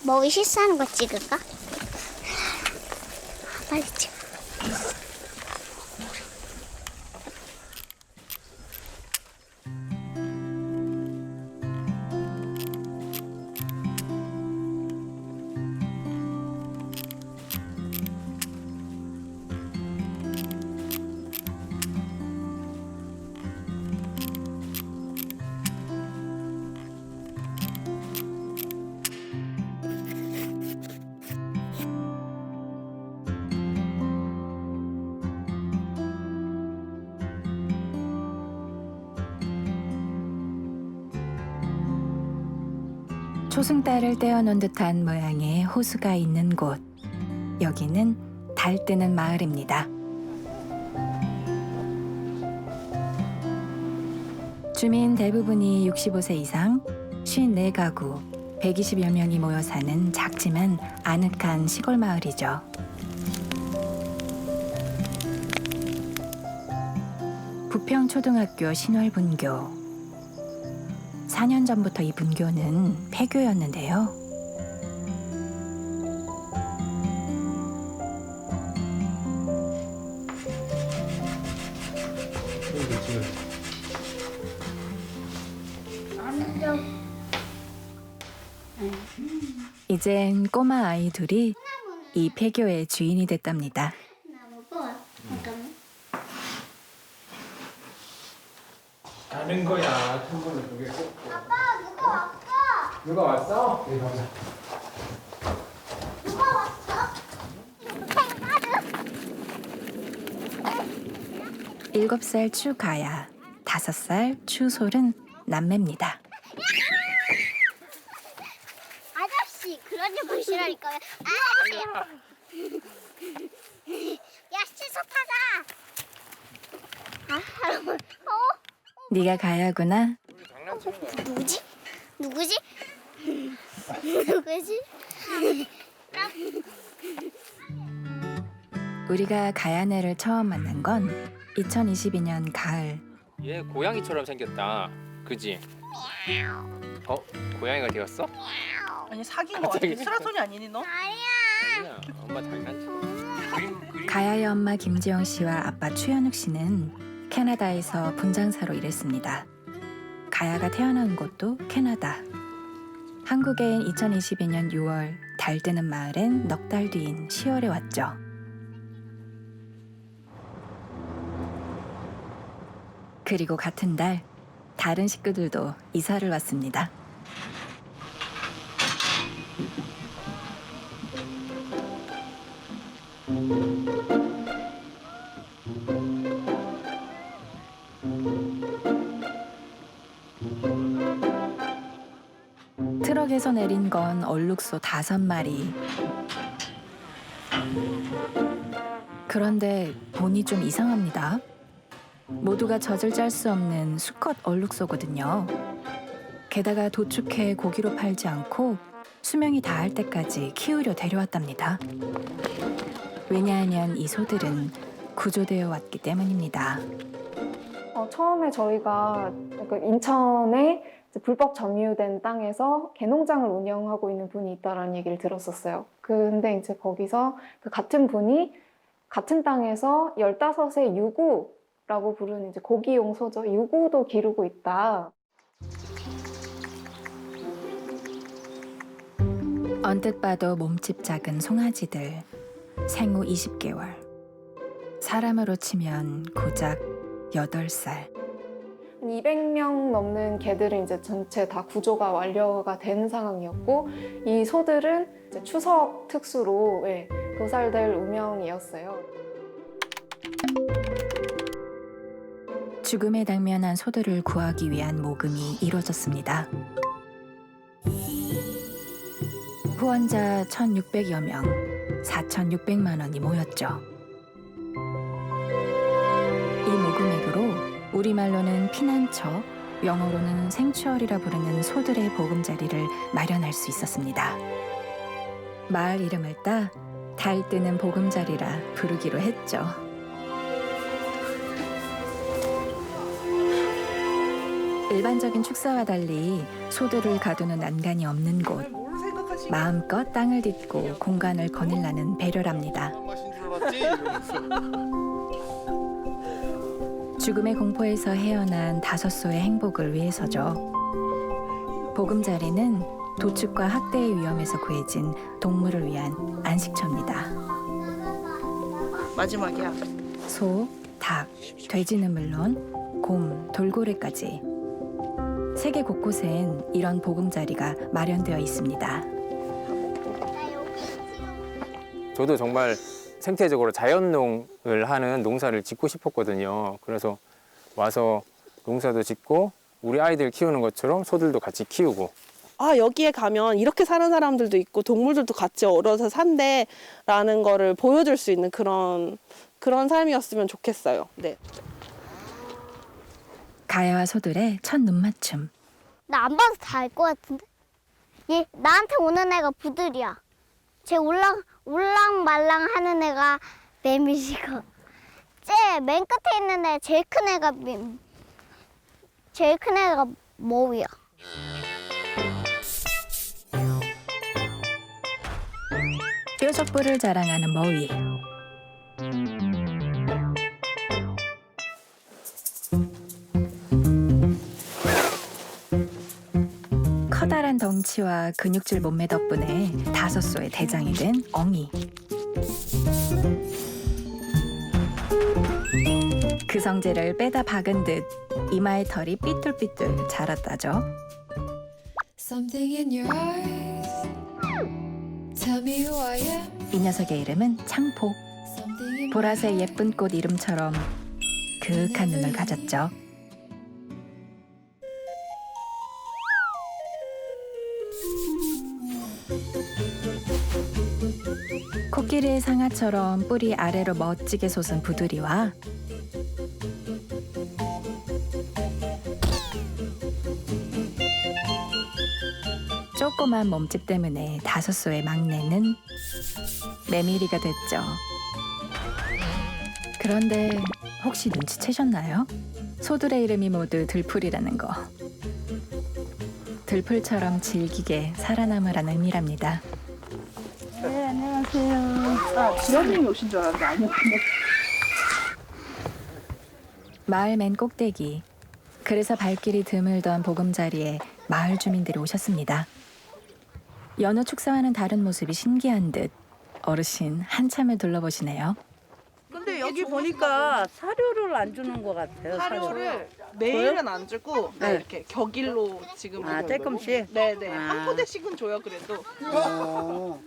먹이 실수하는 거 찍을까? 빨리 찍어. 초승달을 떼어놓은 듯한 모양의 호수가 있는 곳. 여기는 달 뜨는 마을입니다. 주민 대부분이 65세 이상, 54가구, 120여 명이 모여 사는 작지만 아늑한 시골 마을이죠. 부평초등학교 신월분교. 4년 전부터 이 분교는 폐교였는데요. 이젠 꼬마 아이 둘이 이 폐교의 주인이 됐답니다. 나 먹어. 잠깐만. 가는 거야. 창문을 보게 꼭. 아빠 누가 왔어? 누가 왔어? 여기 가보자. 누가 왔어? 7살 추가야, 5살 추솔은 남매입니다. 아저씨 그런 일 보시라니까요. 아저씨. 야 시소 타자. 네가 가야구나. 장난치는 거야. 누구지? 누구지? 누구지? 우리가 가야네를 처음 만난 건 2022년 가을. 얘 고양이처럼 생겼다. 그지? 고양이가 되었어? 아니 사귄 거 같아. 스라톤이 아니니 너? 아니야. 엄마 장난쳐. 그림. 가야의 엄마 김지영 씨와 아빠 최현욱 씨는 캐나다에서 분장사로 일했습니다. 가야가 태어난 곳도 캐나다. 한국엔 2022년 6월 달 뜨는 마을엔 넉 달 뒤인 10월에 왔죠. 그리고 같은 달 다른 식구들도 이사를 왔습니다. 트럭에서 내린 건 얼룩소 5마리. 그런데 보니 좀 이상합니다. 모두가 젖을 짤 수 없는 수컷 얼룩소거든요. 게다가 도축해 고기로 팔지 않고 수명이 다할 때까지 키우려 데려왔답니다. 왜냐하면 이 소들은 구조되어 왔기 때문입니다. 처음에 저희가 그 인천에 이제 불법 점유된 땅에서 개농장을 운영하고 있는 분이 있다라는 얘기를 들었었어요. 근데 이제 거기서 그 같은 분이 같은 땅에서 15세 유구라고 부르는 이제 고기용 소죠. 유구도 기르고 있다. 언뜻 봐도 몸집 작은 송아지들. 생후 20개월. 사람으로 치면 고작 8살. 200명 넘는 개들은 이제 전체 다 구조가 완료가 된 상황이었고, 이 소들은 이제 추석 특수로 도살될 운명이었어요. 죽음에 당면한 소들을 구하기 위한 모금이 이루어졌습니다. 후원자 1,600여 명, 4,600만 원이 모였죠. 이 모금액으로 우리말로는 피난처, 영어로는 생추얼이라 부르는 소들의 보금자리를 마련할 수 있었습니다. 마을 이름을 따 달 뜨는 보금자리라 부르기로 했죠. 일반적인 축사와 달리 소들을 가두는 난간이 없는 곳. 마음껏 땅을 딛고 공간을 거닐라는 배려랍니다. 맛인 줄 알았지? 이러면서. 죽음의 공포에서 헤어난 5소의 행복을 위해서죠. 보금자리는 도축과 학대의 위험에서 구해진 동물을 위한 안식처입니다. 마지막이야. 소, 닭, 돼지는 물론 곰, 돌고래까지 세계 곳곳엔 이런 보금자리가 마련되어 있습니다. 나 여기 지금 저도 정말 생태적으로 자연농을 하는 농사를 짓고 싶었거든요. 그래서 와서 농사도 짓고 우리 아이들 키우는 것처럼 소들도 같이 키우고. 아, 여기에 가면 이렇게 사는 사람들도 있고 동물들도 같이 어우러서 산대라는 거를 보여줄 수 있는 그런 삶이었으면 좋겠어요. 네. 가야와 소들의 첫 눈맞춤. 나 안 봐도 다 알 것 같은데? 얘 나한테 오는 애가 부들이야. 쟤 올랑말랑 하는 애가 매미시고 쟤 맨 끝에 있는 애 제일 큰 애가 머위야. 뾰족뿔을 자랑하는 머위. 커다란 덩치와 근육질 몸매 덕분에 5소의 대장이 된 엉이. 그 성질을 빼다 박은 듯 이마의 털이 삐뚤삐뚤 자랐다죠. Something in your eyes. Tell me who I am. 이 녀석의 이름은 창포. Something in my 보라색 예쁜 꽃 이름처럼 그윽한 눈을 가졌죠. 코끼리의 상아처럼 뿌리 아래로 멋지게 솟은 부두리와 조그만 몸집 때문에 5소의 막내는 메밀이가 됐죠. 그런데 혹시 눈치채셨나요? 소들의 이름이 모두 들풀이라는 거. 들풀처럼 질기게 살아남으라는 의미랍니다. 네, 안녕하세요. 아, 지라님이 오신 줄 알았는데 아니었군요. 마을 맨 꼭대기. 그래서 발길이 드물던 보금자리에 마을 주민들이 오셨습니다. 여느 축사와는 다른 모습이 신기한 듯 어르신 한참을 둘러보시네요. 근데 여기 보니까 사료를 안 주는 것 같아요. 사료를 매일은 안 주고 네. 이렇게 격일로 지금 아, 조금씩? 네네 아. 한 포대씩은 줘요 그래도. 어.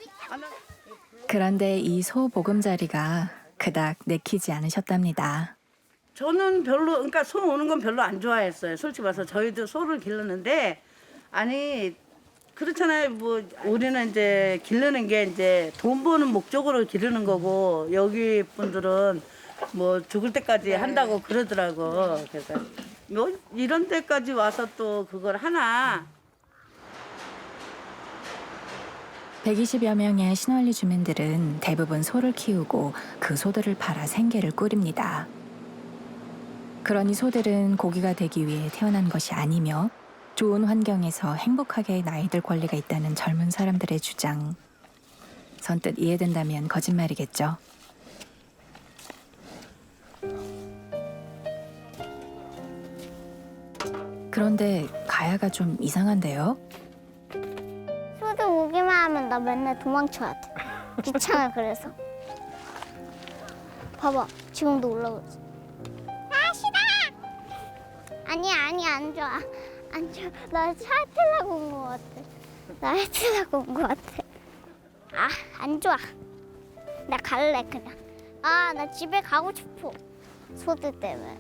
그런데 이 소 보금자리가 그닥 내키지 않으셨답니다. 저는 별로, 그러니까 소 오는 건 별로 안 좋아했어요. 솔직히 말해서 저희도 소를 기르는데, 아니, 그렇잖아요. 뭐, 우리는 이제 기르는 게 이제 돈 버는 목적으로 기르는 거고, 여기 분들은 뭐 죽을 때까지 한다고 그러더라고. 그래서 뭐 이런 데까지 와서 또 그걸 하나. 120여 명의 신월리 주민들은 대부분 소를 키우고 그 소들을 팔아 생계를 꾸립니다. 그러니 소들은 고기가 되기 위해 태어난 것이 아니며 좋은 환경에서 행복하게 나이들 권리가 있다는 젊은 사람들의 주장. 선뜻 이해된다면 거짓말이겠죠. 그런데 가야가 좀 이상한데요? 소들 오기만 하면 나 맨날 도망쳐야 돼. 귀찮아 그래서. 봐봐 지금도 올라오지. 아 싫어. 아니야 안 좋아. 안 좋아. 나 차 타려고 온 거 같아. 나 타려고 온 거 같아. 아 안 좋아. 나 갈래 그냥. 아 나 집에 가고 싶어. 소들 때문에.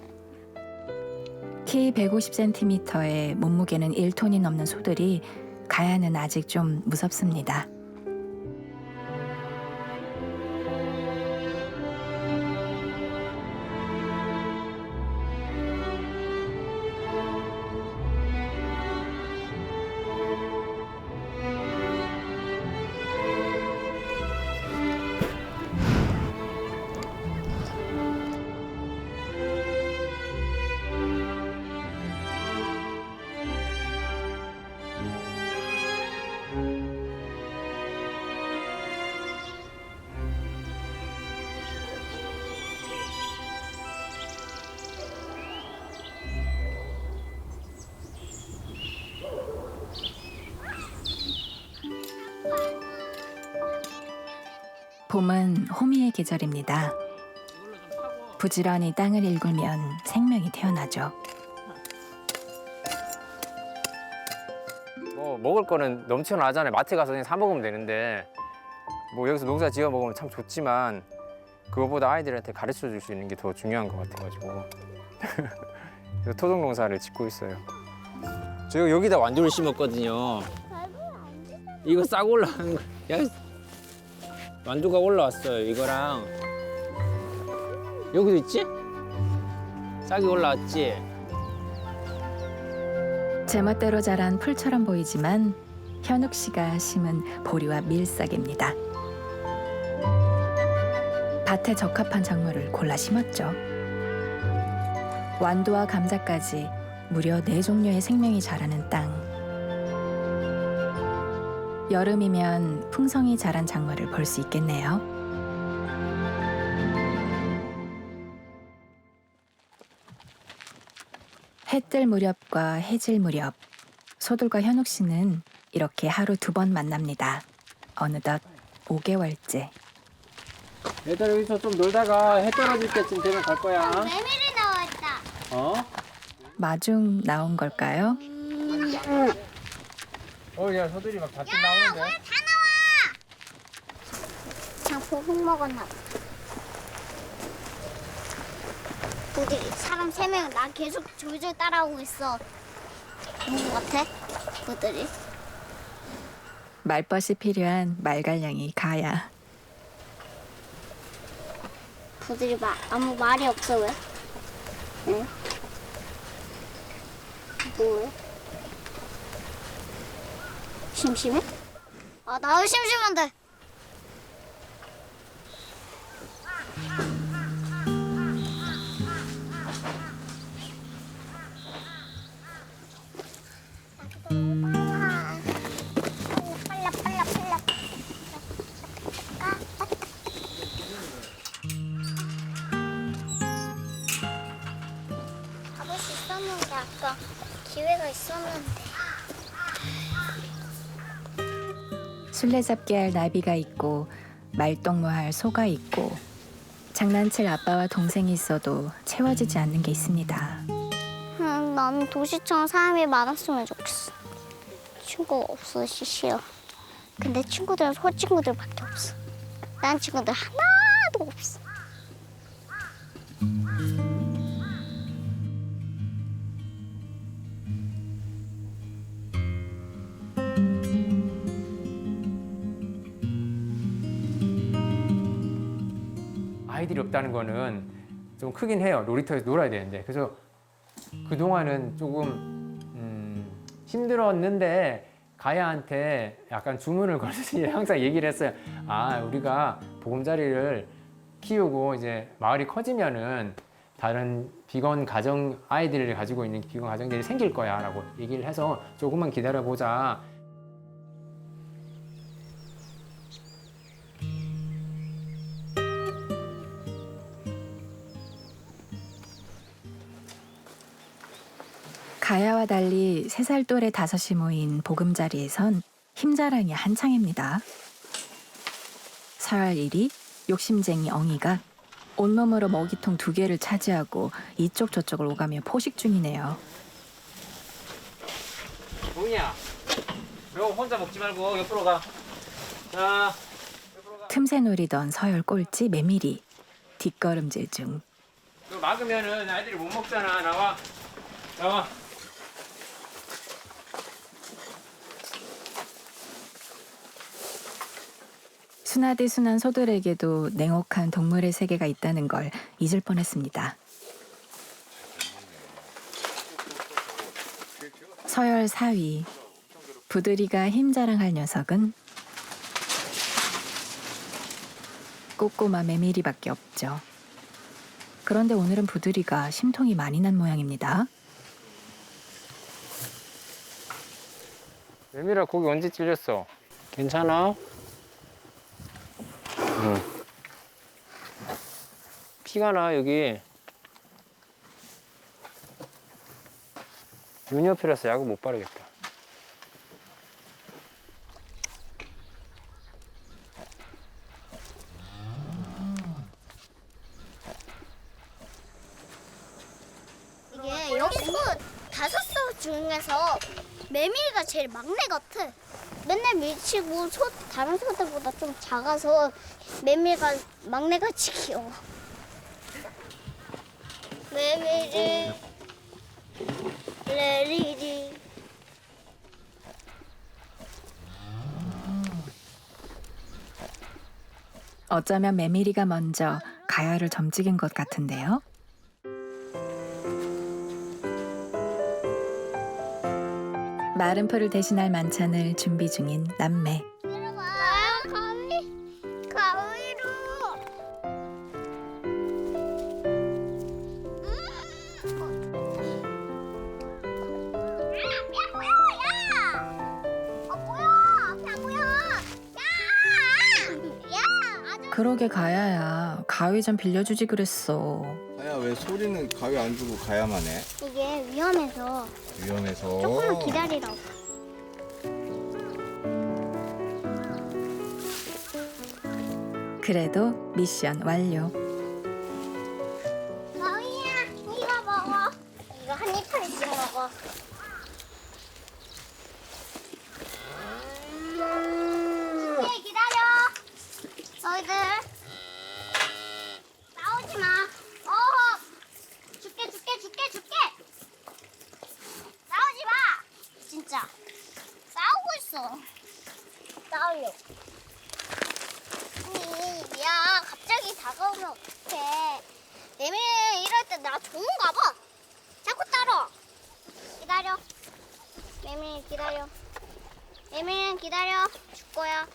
키 150cm에 몸무게는 1톤이 넘는 소들이 가야는 아직 좀 무섭습니다. 봄은 호미의 계절입니다. 부지런히 땅을 일구면 생명이 태어나죠. 뭐 먹을 거는 넘쳐나잖아요. 마트 가서 그냥 사 먹으면 되는데 뭐 여기서 농사 지어 먹으면 참 좋지만 그거보다 아이들한테 가르쳐 줄 수 있는 게 더 중요한 것 같아가지고 그래서 토종 농사를 짓고 있어요. 제가 여기다 완두를 심었거든요. 이거 싹 올라가는 거. 야, 완두가 올라왔어요. 이거랑 여기도 있지? 싹이 올라왔지? 제멋대로 자란 풀처럼 보이지만 현욱 씨가 심은 보리와 밀싹입니다. 밭에 적합한 작물을 골라 심었죠. 완두와 감자까지 무려 4종류의 생명이 자라는 땅. 여름이면 풍성히 자란 작물을 볼 수 있겠네요. 해 뜰 무렵과 해질 무렵, 소들과 현욱 씨는 이렇게 하루 2번 만납니다. 어느덧 5개월째. 얘들 여기서 좀 놀다가 해 떨어질 때쯤 되면 갈 거야. 메밀이 나와있다. 어? 마중 나온 걸까요? 야, 소들이 막 밭에 나오는데. 장포 흙 먹었나 봐. 우리 사람 3명 나 계속 졸졸 따라오고 있어. 뭔 것 같아? 그들이? 말벗이 필요한 말갈량이 가야. 그들이 아무 말이 없어 왜? 응? 뭐해? 심심해? 아 나도 심심한데. 빨라. 가볼 수 있었는데 아까 기회가 있었는데. 술래잡기 할 나비가 있고 말동무할 소가 있고 장난칠 아빠와 동생이 있어도 채워지지 않는 게 있습니다. 나는 도시처럼 사람이 많았으면 좋겠어. 친구가 없어 싫어. 근데 친구들은 소친구들밖에 없어. 난 친구들 하나도 없어. 아이들이 없다는 거는 좀 크긴 해요. 놀이터에서 놀아야 되는데. 그래서 그동안은 조금 힘들었는데 가야한테 약간 주문을 걸듯이 항상 얘기를 했어요. 아, 우리가 보금자리를 키우고 이제 마을이 커지면은 다른 비건 가정 아이들을 가지고 있는 비건 가정들이 생길 거야 라고 얘기를 해서 조금만 기다려보자. 가야와 달리 3살 또래 5이 모인 보금자리에선 힘자랑이 한창입니다. 서열 1위 욕심쟁이 엉이가 온몸으로 먹이통 2개를 차지하고 이쪽 저쪽을 오가며 포식 중이네요. 엉이야, 너 혼자 먹지 말고 옆으로 가. 자, 틈새 노리던 서열 꼴찌 메밀이 뒷걸음질 중. 너 막으면은 아이들이 못 먹잖아. 나와. 순하디 순한 소들에게도 냉혹한 동물의 세계가 있다는 걸 잊을 뻔했습니다. 서열 4위 부드리가 힘자랑할 녀석은 꼬꼬마 메밀이밖에 없죠. 그런데 오늘은 부드리가 심통이 많이 난 모양입니다. 메밀아, 고기 언제 찔렸어? 괜찮아? 응. 피가 나 여기. 눈옆이라서 약을 못 바르겠다. 중에서 메밀이가 제일 막내 같아. 맨날 밀치고 다른 소들보다 좀 작아서 메밀이가 막내같이 귀여워. 메밀이 레리리. 어쩌면 메밀이가 먼저 가야를 점찍은 것 같은데요. 마른 풀을 대신할 만찬을 준비 중인 남매. 아, 가위로. 야, 뭐야, 야! 뭐야, 앞에 안 보여. 야, 아주. 그러게 가야야, 가위 좀 빌려주지 그랬어. 가야 왜 소리는 가위 안 주고 가야만 해? 이게 위험해서 위험해서. 조금만 기다리라고. 그래도 미션 완료. 가위야, 이거 먹어. 이거 한 입씩 먹어. 네, 기다려. 너희들 싸우지 마. 줄게. 싸우지 마. 진짜 싸우고 있어. 싸우려. 아니, 야, 갑자기 다가오면 어떡해. 내밀 이럴 때 나 좋은가 봐. 자꾸 따라. 기다려. 메밀 기다려. 메밀은 기다려. 줄 거야.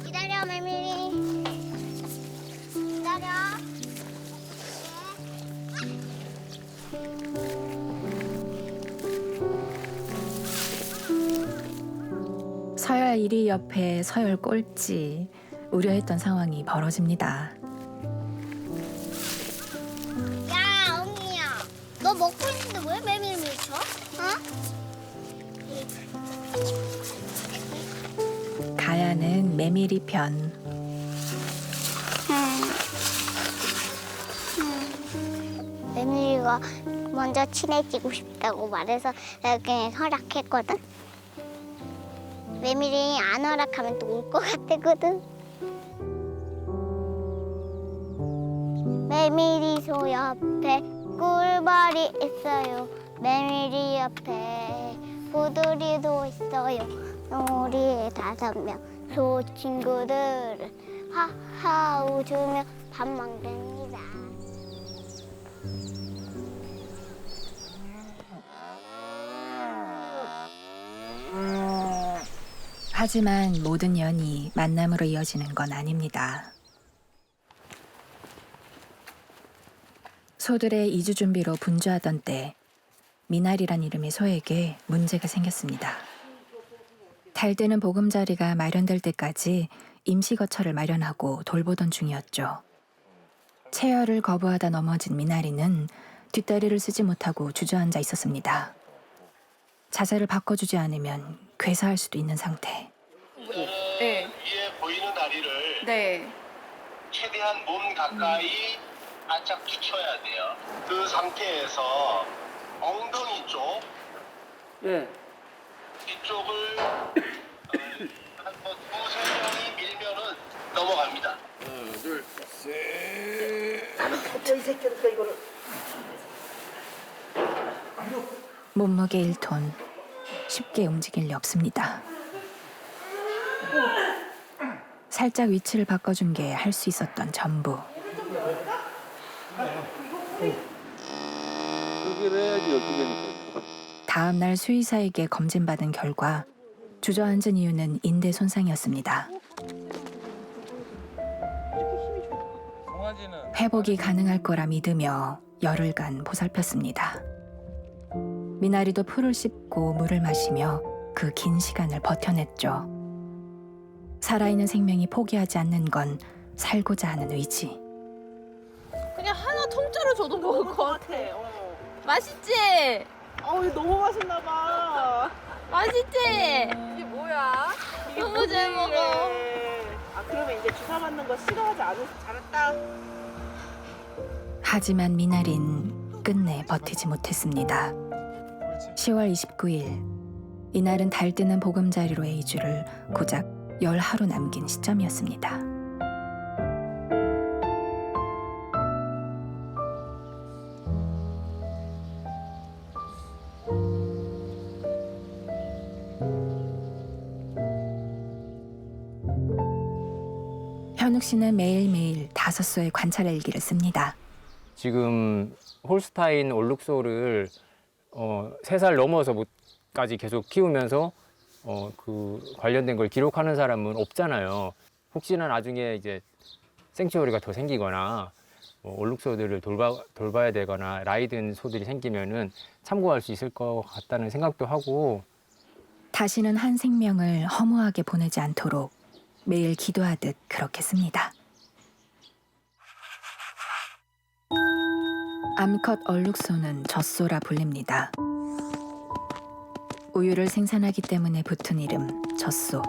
기다려, 메밀이. 기다려. 서열 1위 옆에 서열 꼴찌. 우려했던 상황이 벌어집니다. 야, 엉이야. 너 먹고 있는데 왜 메밀 밀쳐? 가야는 메밀이 편. 메밀이가 먼저 친해지고 싶다고 말해서 내가 그냥 허락했거든. 메밀이 안 허락하면 또 울 것 같았거든. 메밀이 소 옆에 꿀벌이 있어요. 메밀이 옆에 고두리도 있어요. 우리 5명 소 친구들은 하하 웃으며 밥 먹습니다. 하지만 모든 연이 만남으로 이어지는 건 아닙니다. 소들의 이주 준비로 분주하던 때 미나리란 이름의 소에게 문제가 생겼습니다. 달되는 보금자리가 마련될 때까지 임시거처를 마련하고 돌보던 중이었죠. 체열을 거부하다 넘어진 미나리는 뒷다리를 쓰지 못하고 주저앉아 있었습니다. 자세를 바꿔주지 않으면 괴사할 수도 있는 상태. 네. 위에 보이는 다리를 최대한 몸 가까이 바짝 붙여야 돼요. 그 상태에서 엉덩이 쪽 이쪽을 한 2-3명이 밀면은 넘어갑니다. 하나, 둘, 셋. 몸무게 1톤. 쉽게 움직일 리 없습니다. 살짝 위치를 바꿔준 게 할 수 있었던 전부. 다음 날 수의사에게 검진받은 결과 주저앉은 이유는 인대 손상이었습니다. 회복이 가능할 거라 믿으며 열흘간 보살폈습니다. 미나리도 풀을 씹고 물을 마시며 그 긴 시간을 버텨냈죠. 살아있는 생명이 포기하지 않는 건 살고자 하는 의지. 그냥 하나 통째로 줘도 먹을 것 같아. 맛있지? 이거 너무 맛있나 봐. 맛있지? 이게 뭐야? 이게 너무 잘 뭐지, 먹어. 이게? 그러면 이제 주사 맞는 거 싫어하지 않아서 잘했다. 하지만 미나린 끝내 버티지 못했습니다. 10월 29일 이날은 달뜨는 보금자리로의 이주를 고작 10하루 남긴 시점이었습니다. 현욱 씨는 매일매일 5수의 관찰 일기를 씁니다. 지금 홀스타인 올룩소를 3살 넘어서까지 계속 키우면서 그 관련된 걸 기록하는 사람은 없잖아요. 혹시나 나중에 이제 생츄어리가 더 생기거나 올룩소들을 돌봐야 되거나 라이든 소들이 생기면은 참고할 수 있을 것 같다는 생각도 하고, 다시는 한 생명을 허무하게 보내지 않도록 매일 기도하듯 그렇게 씁니다. 암컷 얼룩소는 젖소라 불립니다. 우유를 생산하기 때문에 붙은 이름 젖소.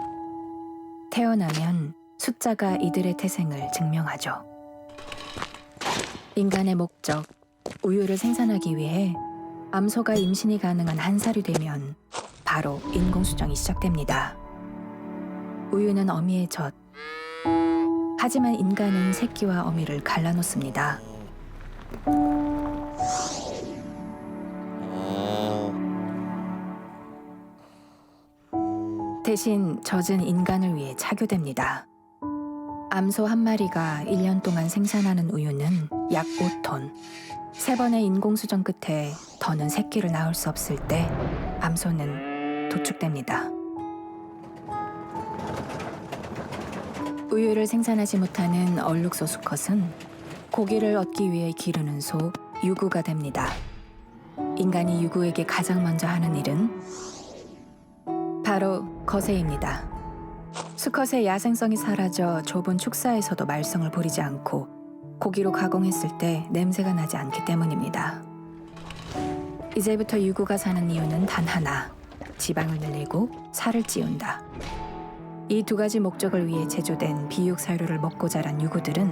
태어나면 숫자가 이들의 태생을 증명하죠. 인간의 목적, 우유를 생산하기 위해 암소가 임신이 가능한 1살이 되면 바로 인공수정이 시작됩니다. 우유는 어미의 젖. 하지만 인간은 새끼와 어미를 갈라놓습니다. 대신 젖은 인간을 위해 차교됩니다. 암소 한 마리가 1년 동안 생산하는 우유는 약 5톤. 3번의 인공수정 끝에 더는 새끼를 낳을 수 없을 때 암소는 도축됩니다. 우유를 생산하지 못하는 얼룩소 수컷은 고기를 얻기 위해 기르는 소, 유구가 됩니다. 인간이 유구에게 가장 먼저 하는 일은 바로 거세입니다. 수컷의 야생성이 사라져 좁은 축사에서도 말썽을 부리지 않고 고기로 가공했을 때 냄새가 나지 않기 때문입니다. 이제부터 유구가 사는 이유는 단 하나, 지방을 늘리고 살을 찌운다. 이 2가지 목적을 위해 제조된 비육 사료를 먹고 자란 유구들은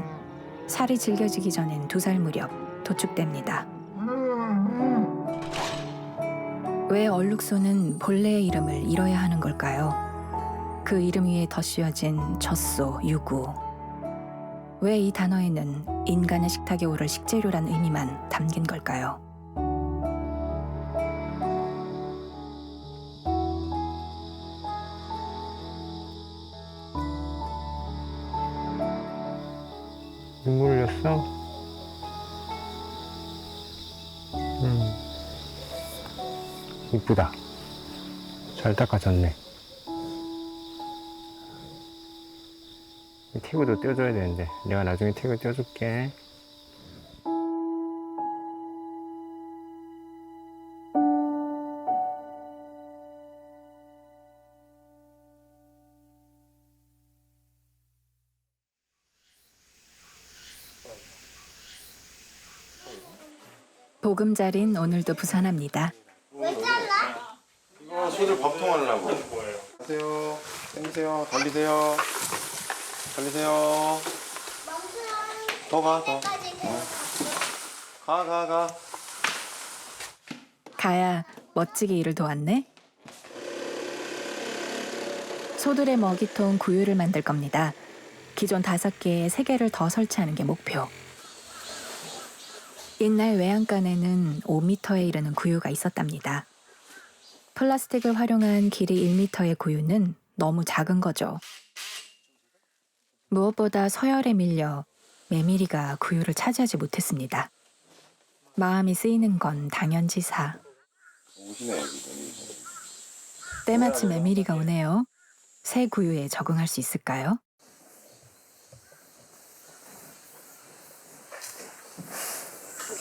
살이 질겨지기 전엔 2살 무렵 도축됩니다. 왜 얼룩소는 본래의 이름을 잃어야 하는 걸까요? 그 이름 위에 덧씌워진 젖소, 유구. 왜 이 단어에는 인간의 식탁에 오를 식재료란 의미만 담긴 걸까요? 눈물 흘렸어? 이쁘다. 잘 닦아졌네. 티그도 떼어줘야 되는데 내가 나중에 티그 떼어줄게. 보금자리는 오늘도 부산합니다. 왜 잘라? 이거 소들 밥통 하려고. 하세요. 당기세요. 달리세요. 달리세요. 더 가, 더. 가. 가야 멋지게 일을 도왔네. 소들의 먹이통 구유를 만들 겁니다. 기존 5개에 3개를 더 설치하는 게 목표. 옛날 외양간에는 5m에 이르는 구유가 있었답니다. 플라스틱을 활용한 길이 1m의 구유는 너무 작은 거죠. 무엇보다 서열에 밀려 메밀이가 구유를 차지하지 못했습니다. 마음이 쓰이는 건 당연지사. 때마침 메밀이가 오네요. 새 구유에 적응할 수 있을까요?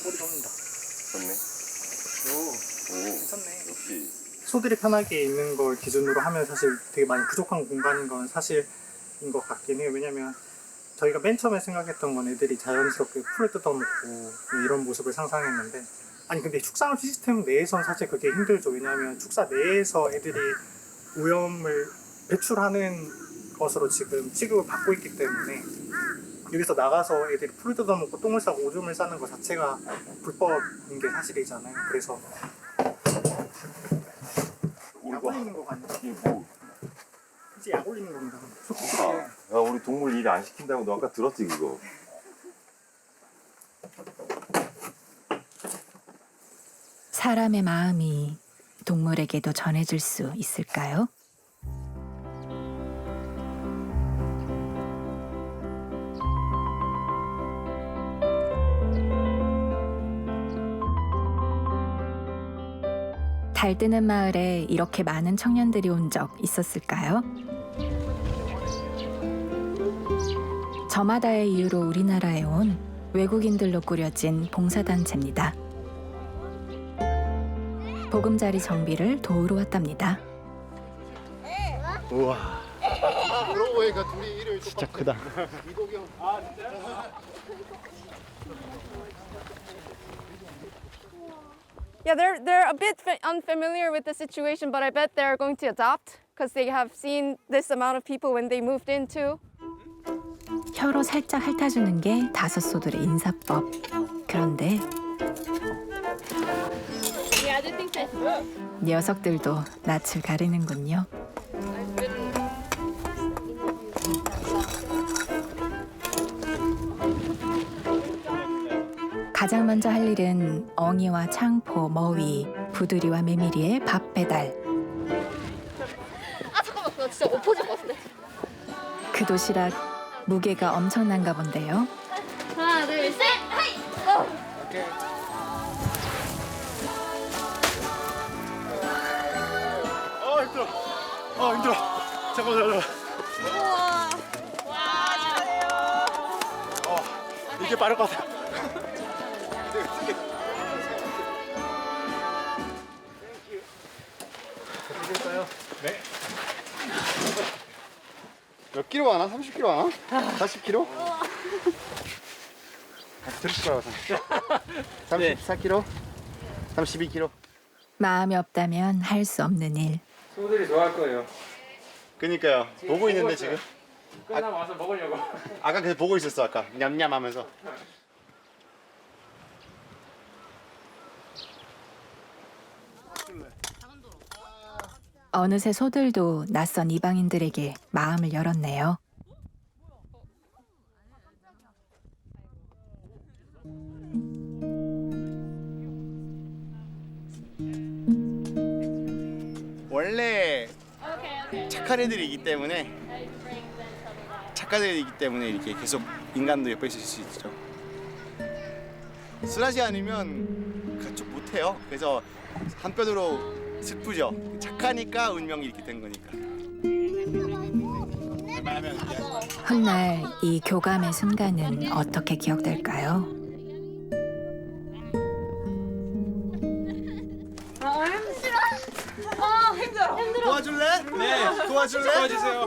꼬리 접는다. 좋네. 오, 괜찮네. 역시. 소들이 편하게 있는 걸 기준으로 하면 사실 되게 많이 부족한 공간인 건 사실인 것 같긴 해요. 왜냐면 저희가 맨 처음에 생각했던 건 애들이 자연스럽게 풀을 뜯어먹고 이런 모습을 상상했는데, 아니 근데 축산 시스템 내에선 사실 그게 힘들죠. 왜냐하면 축사 내에서 애들이 오염을 배출하는 것으로 지금 취급을 받고 있기 때문에 여기서 나가서 애들이 풀을 뜯어먹고 똥을 싸고 오줌을 싸는 것 자체가 불법인 게 사실이잖아요. 그래서 약 올리는 거 같네. 이게 뭐? 이제 약 올리는 겁니다. 야, 우리 동물 일 안 시킨다고 너 아까 들었지 그거? 사람의 마음이 동물에게도 전해질 수 있을까요? 달뜨는 마을에 이렇게 많은 청년들이 온 적 있었을까요? 저마다의 이유로 우리나라에 온 외국인들로 꾸려진 봉사단체입니다. 보금자리 정비를 도우러 왔답니다. 우와. 그러고 보니까 둘이 일요일 진짜 크다. Yeah, they're a bit unfamiliar with the situation, but I bet they're going to adopt because they have seen this amount of people when they moved in too. 혀로 살짝 핥아주는 게 다섯 소들의 인사법. 그런데 녀석들도 낯을 가리는군요. 가장 먼저 할 일은 엉이와 창포, 머위, 부두리와 메밀이의 밥 배달. 아 잠깐만, 나 진짜 엎어질 것 같은데. 그 도시락 무게가 엄청난가 본데요. 하나, 둘, 셋, 하이! 힘들어. 힘들어. 잠깐만. 우와. 와, 잘해요. 이게 빠를 것 같아. 네. 몇 킬로 하나? 30킬로 하나? 40킬로? 들으실 거라고 생각해. 34킬로? 32킬로? 마음이 없다면 할 수 없는 일. 소들이 좋아할 거예요. 그니까요. 보고 있는데 지금. 끝나고 와서 먹으려고. 아까 계속 보고 있었어 아까. 냠냠 하면서. 어느새 소들도 낯선 이방인들에게 마음을 열었네요. 원래 착한 애들이기 때문에 이렇게 계속 인간도 옆에 있을 수 있죠. 순하지 않으면 가축 못해요. 그래서 한편으로 슬프죠. 착하니까 운명이 이렇게 된 거니까. 훗날 이 교감의 순간은 어떻게 기억될까요? 도와줄래? 네. 도와줄래? 도와주세요.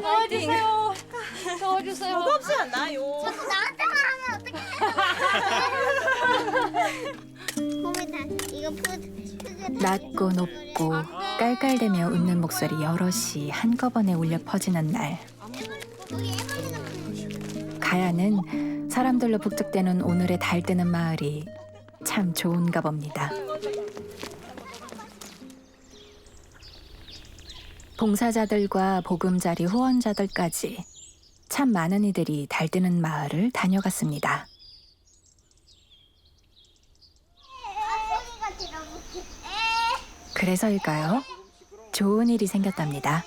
도와주세요. 무겁지 않나요? 자꾸 나한테만 하면 어떡해. 몸에 다 이거 낮고 높고 깔깔대며 웃는 목소리 여럿이 한꺼번에 울려 퍼지는 날. 가야는 사람들로 북적대는 오늘의 달뜨는 마을이 참 좋은가 봅니다. 봉사자들과 보금자리 후원자들까지 참 많은 이들이 달뜨는 마을을 다녀갔습니다. 그래서일까요? 좋은 일이 생겼답니다.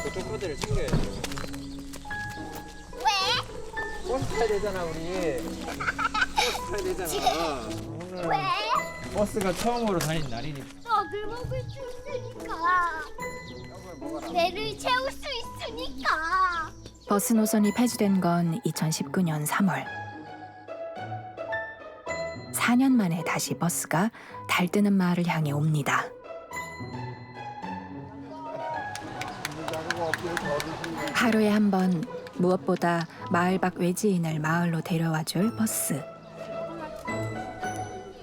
저쪽 소들을 챙겨야죠. 왜? 버스 타야 되잖아 우리. 버스 타야 되잖아. 오늘 왜? 버스가 처음으로 다닌 날이니까. 먹을 먹을 수 있으니까. 배를 채울 수 있으니까. 버스 노선이 폐지된 건 2019년 3월. 4년 만에 다시 버스가 달뜨는 마을을 향해 옵니다. 하루에 한 번 무엇보다 마을 밖 외지인을 마을로 데려와줄 버스.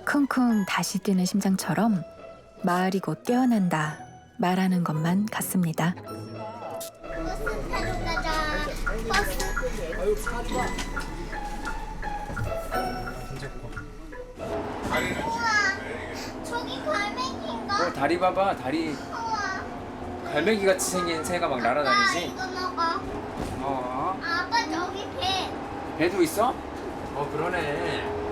쿵쿵 다시 뛰는 심장처럼 마을이 곧 깨어난다 말하는 것만 같습니다. 버스 타러 가자. 버스. 우와, 저기 갈매기인가 다리 봐봐. 다리 갈매기 같이 생긴 새가 막 날아다니지. 이거 먹어. 어. 아빠 저기 배. 배도 있어? 그러네.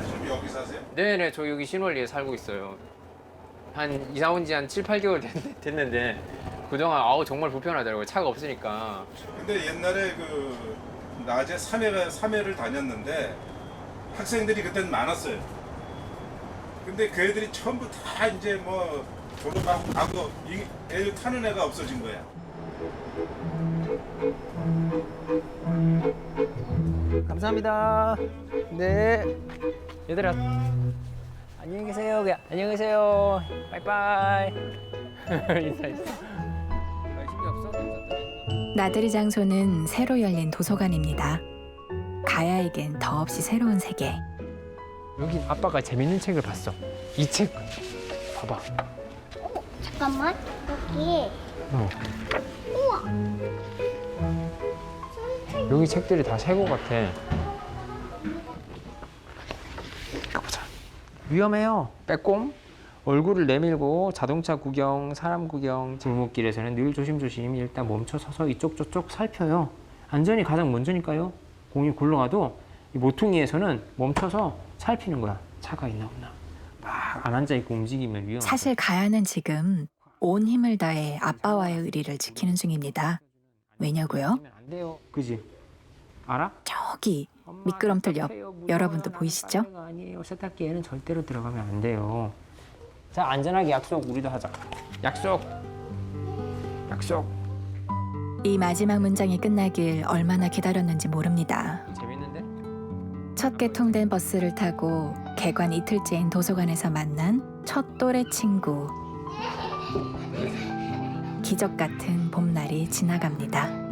지금 여기 사세요? 네네, 저 여기 신월리에 살고 있어요. 이사 온 지 한 7, 8개월 됐는데 그동안 정말 불편하더라고요. 차가 없으니까. 근데 옛날에 낮에 3회를 다녔는데 학생들이 그때는 많았어요. 근데 그 애들이 전부 다 이제 졸업하고 가고 애들 타는 애가 없어진 거야. 감사합니다. 네. 얘들아, 안녕히 계세요. 안녕히 계세요. 빠이빠이. 인사했어. 힘이 없어? 나들이 장소는 새로 열린 도서관입니다. 가야에겐 더없이 새로운 세계. 여기 아빠가 재밌는 책을 봤어. 이 책 봐봐. 잠깐만 여기. 우와. 여기 책들이 다 새 거 같아. 가보자. 위험해요. 빼꼼. 얼굴을 내밀고 자동차 구경, 사람 구경, 골목길에서는 늘 조심조심 일단 멈춰 서서 이쪽 저쪽 살펴요. 안전이 가장 먼저니까요. 공이 굴러가도 이 모퉁이에서는 멈춰서 살피는 거야. 차가 있나 없나. 막 안 앉아있고 움직이면 위험해. 사실 가야는 지금 온 힘을 다해 아빠와의 의리를 지키는 중입니다. 왜냐고요? 안 돼요. 그지? 알아? 저기 미끄럼틀 옆 여러분도 보이시죠? 아니에요. 세탁기에는 절대로 들어가면 안 돼요. 자, 안전하게 약속 우리도 하자. 약속. 이 마지막 문장이 끝나길 얼마나 기다렸는지 모릅니다. 재밌는데? 첫 개통된 버스를 타고 개관 이틀째인 도서관에서 만난 첫 또래 친구. 기적 같은 봄날이 지나갑니다.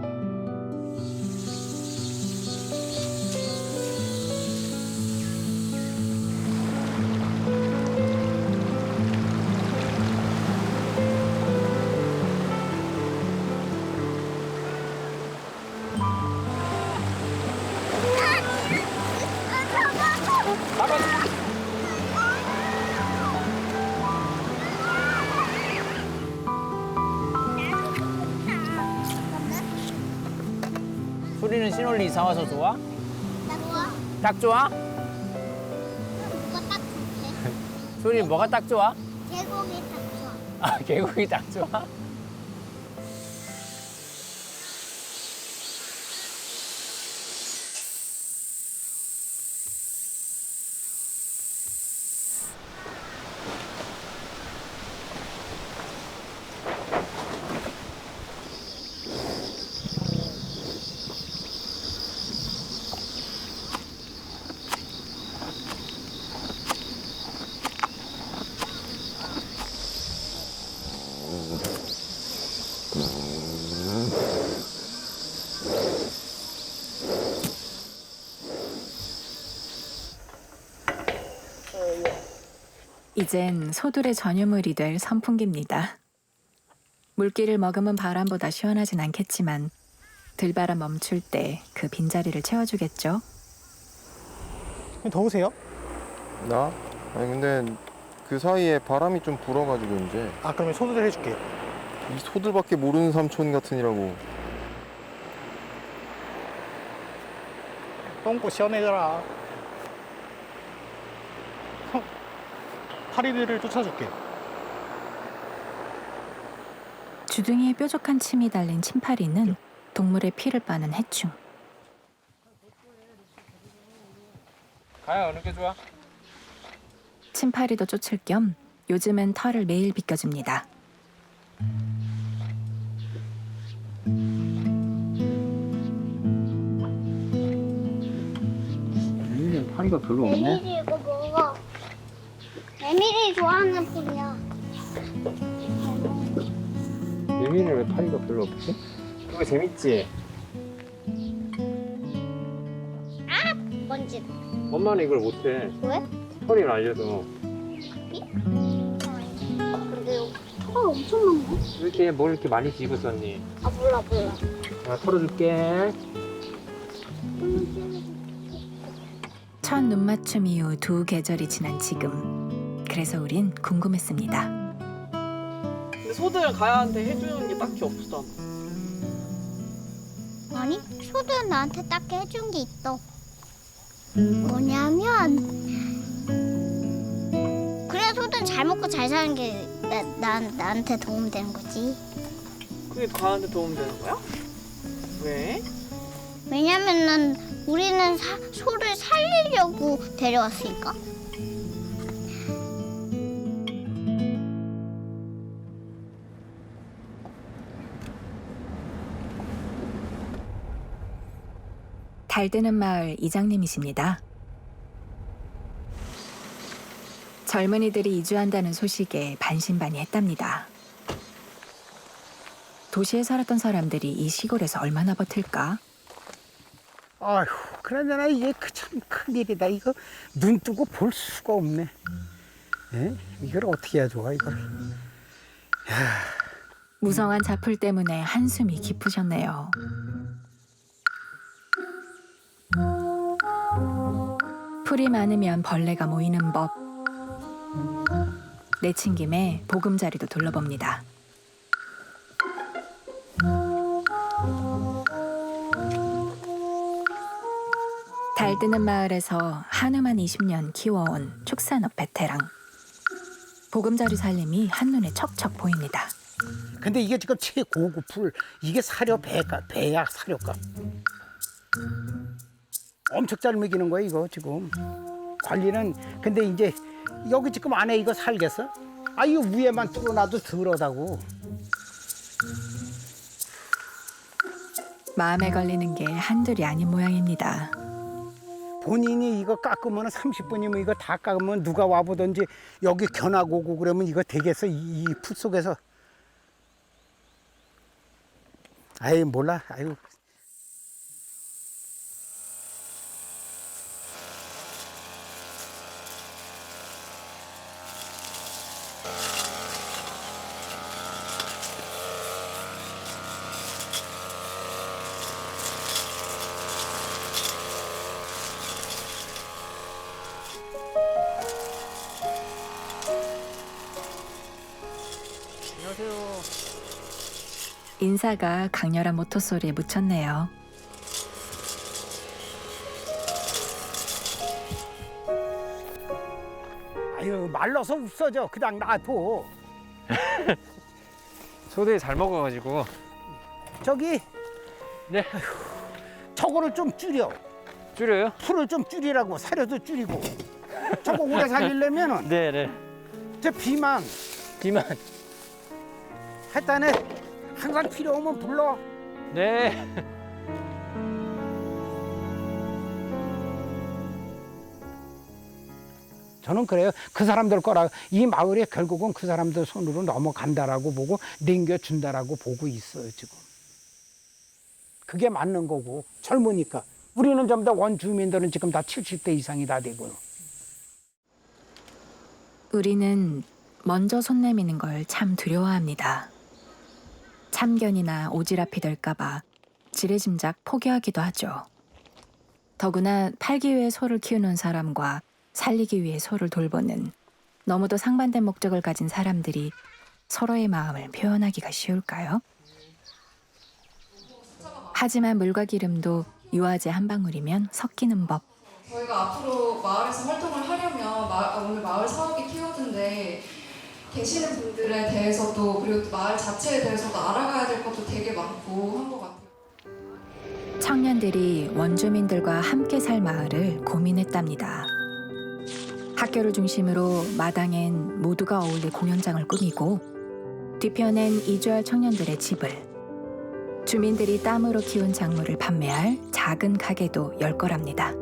소리는 신월리 이사 와서 좋아? 좋아. 딱 좋아? 뭐가 딱 좋대. 소리는 뭐가 딱 좋아? 계곡이 딱 좋아. 아, 계곡이 딱 좋아? 이젠 소들의 전유물이 될 선풍기입니다. 물기를 머금은 바람보다 시원하진 않겠지만 들바람 멈출 때 그 빈자리를 채워주겠죠. 더우세요? 나? 아니 근데 그 사이에 바람이 좀 불어가지고 이제. 아 그러면 소들 해줄게. 이 소들밖에 모르는 삼촌 같으니라고. 똥꼬 시원해져라. 파리들을 쫓아줄게. 주둥이에 뾰족한 침이 달린 침파리는 동물의 피를 빠는 해충. 가야 어느 게 좋아? 침파리도 쫓을 겸 요즘은 털을 매일 빗겨줍니다. 에밀리는 파리가 별로 없네. 에밀이 이거 먹어. 에밀이 좋아하는 풀이야. 에밀리는 왜 파리가 별로 없지? 그거 재밌지? 아, 먼지. 엄마는 이걸 못해. 왜? 털이 날려서. 근데 여기 털 엄청 많네. 왜 이렇게 뭘 이렇게 많이 집었었니? 아 몰라. 자, 털어줄게. 첫 눈맞춤 이후 2계절이 지난 지금. 그래서 우린 궁금했습니다. 근데 소들 가야한테 해주는 게 딱히 없어. 아니, 소도 나한테 딱히 해준 게 있어. 뭐냐면 그래 소도 잘 먹고 잘 사는 게 나한테 도움되는 거지. 그게 가야한테 도움되는 거야? 왜? 왜냐면은 우리는 소를 살리려고 데려왔으니까. 달드는 마을 이장님이십니다. 젊은이들이 이주한다는 소식에 반신반의했답니다. 도시에 살았던 사람들이 이 시골에서 얼마나 버틸까? 아휴, 그러잖아 이게 참 큰일이다. 이거 눈 뜨고 볼 수가 없네. 에? 이걸 어떻게 해야 좋아 이걸? 무성한 자풀 때문에 한숨이 깊으셨네요. 풀이 많으면 벌레가 모이는 법. 내친 김에 보금자리도 둘러봅니다. 달드는 마을에서 한우만 20년 키워온 축산업 베테랑. 보금자리 살림이 한눈에 척척 보입니다. 근데 이게 지금 최고급 풀. 이게 사료 배야 사료값. 엄청 잘 먹이는 거야 이거 지금. 관리는 근데 이제 여기 지금 안에 이거 살겠어? 아 이거 위에만 뚫어놔도 덜하다고. 마음에 걸리는 게 한둘이 아닌 모양입니다. 본인이 이거 깎으면 30분이면 이거 다 깎으면 누가 와보든지 여기 견학 오고 그러면 이거 되겠어? 이 풀 속에서. 아이 몰라. 아유. 안녕하세요. 인사가 강렬한 모터 소리에 묻혔네요. 아유 말라서 없어져. 그냥 놔둬. 소들이 잘 먹어가지고. 저기. 네. 아휴, 저거를 좀 줄여. 줄여요? 풀을 좀 줄이라고. 사료도 줄이고. 저거 오래 살리려면은. 네네. 저 비만. 비만. 하여튼에 항상 필요하면 불러. 네. 저는 그래요. 그 사람들 거라. 이 마을에 결국은 그 사람들 손으로 넘어간다라고 보고 남겨준다라고 보고 있어요 지금. 그게 맞는 거고 젊으니까. 우리는 전부 다 원주민들은 지금 다 70대 이상이 다 되고요. 우리는 먼저 손 내미는 걸 참 두려워합니다. 참견이나 오지랖이 될까봐 지레짐작 포기하기도 하죠. 더구나 팔기 위해 소를 키우는 사람과 살리기 위해 소를 돌보는 너무도 상반된 목적을 가진 사람들이 서로의 마음을 표현하기가 쉬울까요? 하지만 물과 기름도 유화제 한 방울이면 섞이는 법. 저희가 앞으로 마을에서 활동을 하려면 오늘 마을 사업이 키워드인데 계시는 분들에 대해서도 그리고 마을 자체에 대해서도 알아가야 될 것도 되게 많고 한 것 같아요. 청년들이 원주민들과 함께 살 마을을 고민했답니다. 학교를 중심으로 마당엔 모두가 어울릴 공연장을 꾸미고 뒤편엔 이주할 청년들의 집을, 주민들이 땀으로 키운 작물을 판매할 작은 가게도 열 거랍니다.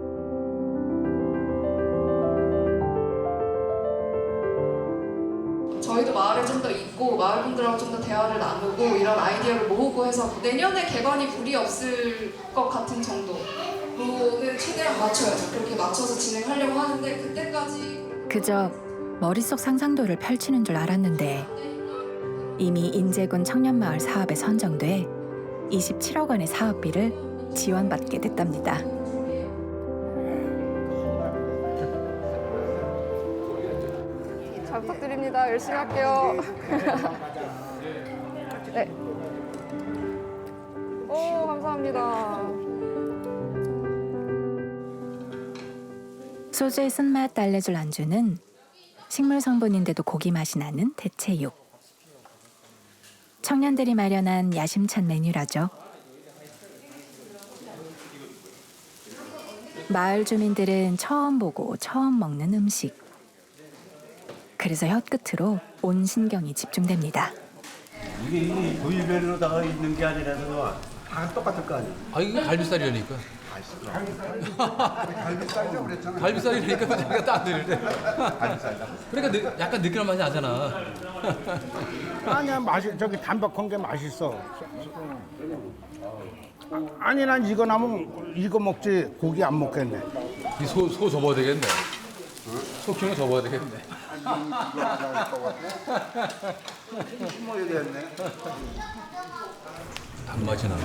저희도 마을에 좀 더 있고 마을 분들하고 좀 더 대화를 나누고 이런 아이디어를 모으고 해서 내년에 개관이 무리 없을 것 같은 정도로는 최대한 맞춰야죠. 그렇게 맞춰서 진행하려고 하는데 그때까지 그저 머릿속 상상도를 펼치는 줄 알았는데 이미 인제군 청년마을 사업에 선정돼 27억 원의 사업비를 지원받게 됐답니다. 잘 부탁드립니다. 열심히 할게요. 네. 오, 감사합니다. 소주의 쓴맛 달래줄 안주는 식물 성분인데도 고기 맛이 나는 대체육. 청년들이 마련한 야심찬 메뉴라죠. 마을 주민들은 처음 보고 처음 먹는 음식. 그래서 혀끝으로 온 신경이 집중됩니다. 이게 이 부위별로다가 있는 게 아니라서 다 똑같을 거 아니야. 아 이거 갈비살이라니까. 갈비살이라고 그랬잖아. 갈비살이라니까 자기가 딱 들을 그러니까 약간 느끼한 맛이 나잖아. 아니야, 맛이 저기 담백한 게 맛있어. 아니, 난 이거 나면 이거 먹지 고기 안 먹겠네. 이 소 접어야 되겠네. 소 키우는 거 접어야 되겠네. 단맛이 나네.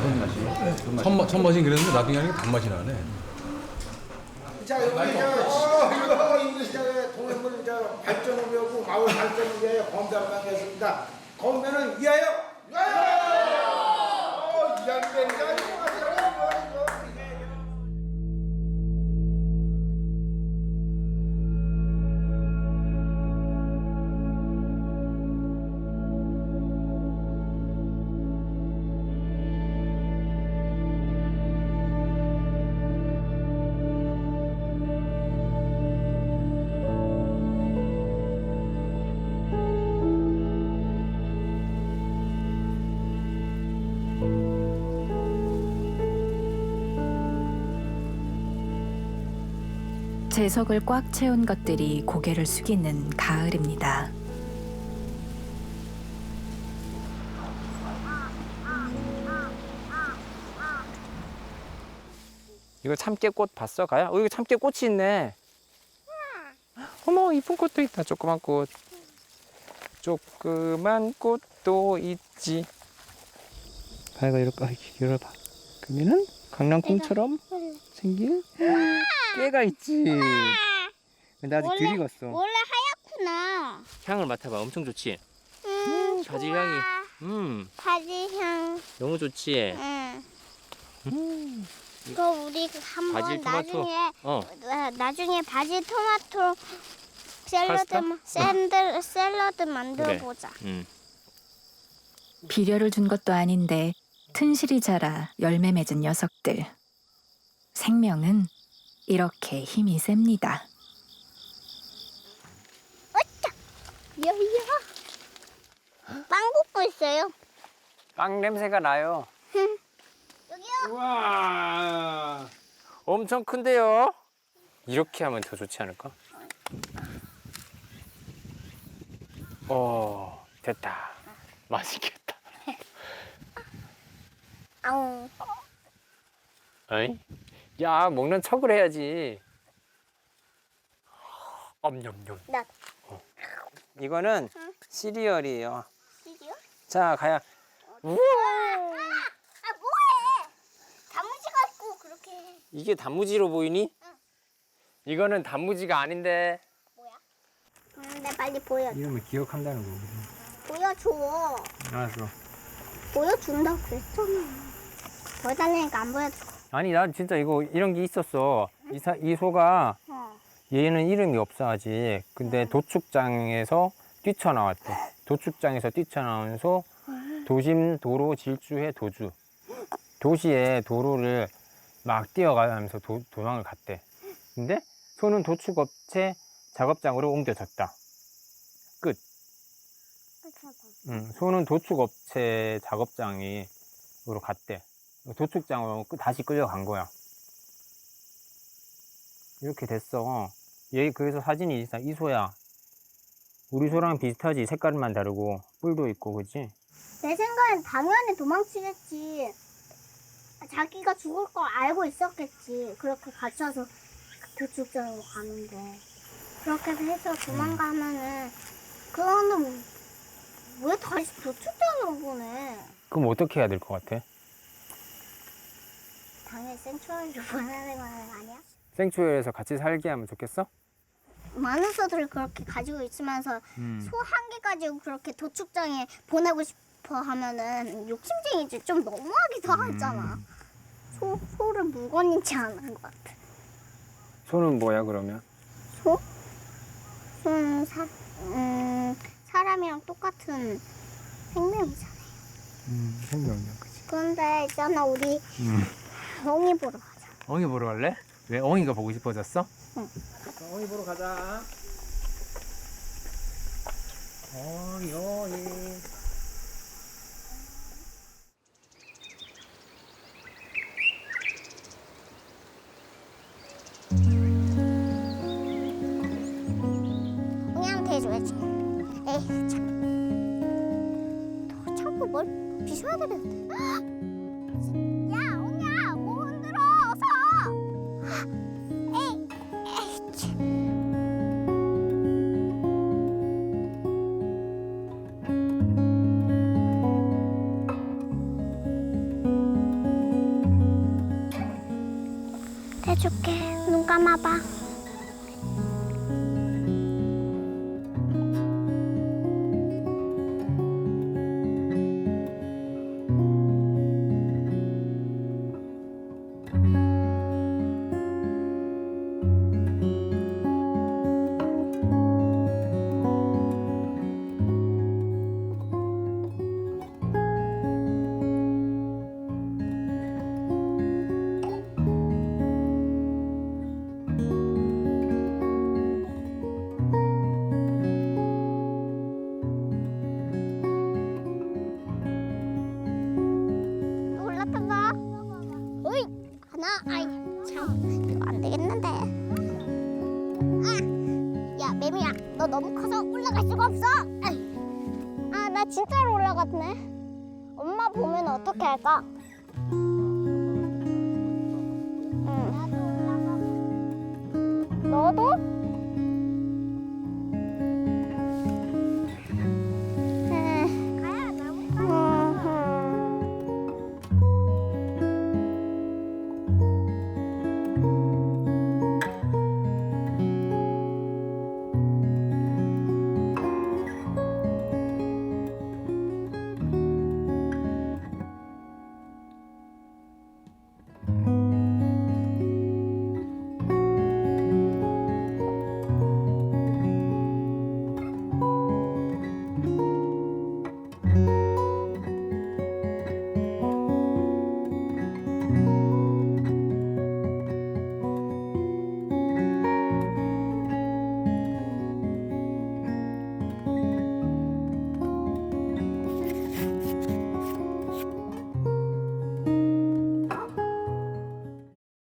첫 맛이 그랬는데 나중에 하니까 단맛이 나네. 자, 여기 이거 동해물 발전을 위하고 마을 발전을 위하여 건배를 만들었습니다. 건배는 위하여! 위하여! 이 양반이가 이거 제 속을 꽉 채운 것들이 고개를 숙이는 가을입니다. 이거 참깨꽃 봤어, 가야? 이거 참깨꽃이 있네. 어머, 이쁜 꽃도 있다. 조그만 꽃. 조그만 꽃도 있지. 가야가 이걸 봐. 그러면은 강낭콩처럼 생긴 깨가 있지. 근데 아직 덜 익었어. 원래 하얗구나. 향을 맡아봐. 엄청 좋지? 바질 향이. 바질 향. 너무 좋지? 이거 우리 한번 바질 토마토. 나중에 바질 토마토 샐러드 만들어 보자. 비료를 준 것도 아닌데 튼실히 자라 열매 맺은 녀석들. 생명은 이렇게 힘이 셉니다. 여기요. 빵 굽고 있어요. 빵 냄새가 나요. 여기요. 우와. 엄청 큰데요? 이렇게 하면 더 좋지 않을까? 됐다. 맛있겠다. 아우. 어이? 야, 먹는 척을 해야지. 엄냠냠. 이거는 시리얼이에요. 시리얼? 자, 가야. 우와. 뭐해? 단무지가 있고 그렇게 해. 이게 단무지로 보이니? 이거는 단무지가 아닌데. 근데 빨리 보여줘. 이러면 기억한다는 거거든. 보여줘. 알았어. 보여준다고 그랬잖아. 보여달라니까 안 보여주고. 아니, 난 진짜 이런 게 있었어. 이 소가 얘는 이름이 없어 아직. 근데 도축장에서 뛰쳐나왔대. 도축장에서 뛰쳐나온 소, 도심 도로 질주해 도주. 도시에 도로를 막 뛰어가면서 도망을 갔대. 근데 소는 도축업체 작업장으로 옮겨졌다. 끝. 소는 도축업체 작업장으로 갔대. 도축장으로 다시 끌려간 거야. 이렇게 됐어. 얘 그래서 사진이 있어. 이 소야. 우리 소랑 비슷하지. 색깔만 다르고 뿔도 있고, 그치? 내 생각엔 당연히 도망치겠지. 자기가 죽을 걸 알고 있었겠지. 그렇게 갇혀서 도축장으로 가는데. 그렇게 해서 도망가면은 그거는 왜 다시 도축장으로 보내? 그럼 어떻게 해야 될 것 같아? 당연히 생추어리를 보내는 건 아니야? 생추어리에서 같이 살게 하면 좋겠어? 많은 소들을 그렇게 가지고 있으면서 소 한 개 가지고 그렇게 도축장에 보내고 싶어 하면은 욕심쟁이지. 좀 너무하기도 하잖아. 소를 물건인 채 하는 것 같아. 소는 뭐야 그러면? 소? 소는 사람이랑 똑같은 생명이잖아요. 생명이야, 그치. 그런데 있잖아, 우리 엉이 보러 가자. 엉이 보러 갈래? 왜 엉이가 보고 싶어졌어? 응. 엉이 보러 가자. 엉이. 엉이한테 해줘야지. 에이, 참. 너 자꾸 뭘 비춰야 되는데. 야, 엉이야, 뭐 흔들어, 어서. 에이, 참. 해줄게. 눈 감아봐. 올라타봐. 어이, 하나, 아이, 참, 이거 안 되겠는데. 아, 야, 매미야, 너 너무 커서 올라갈 수가 없어. 아, 나 진짜로 올라갔네. 엄마 보면 어떻게 할까? 응. 너도?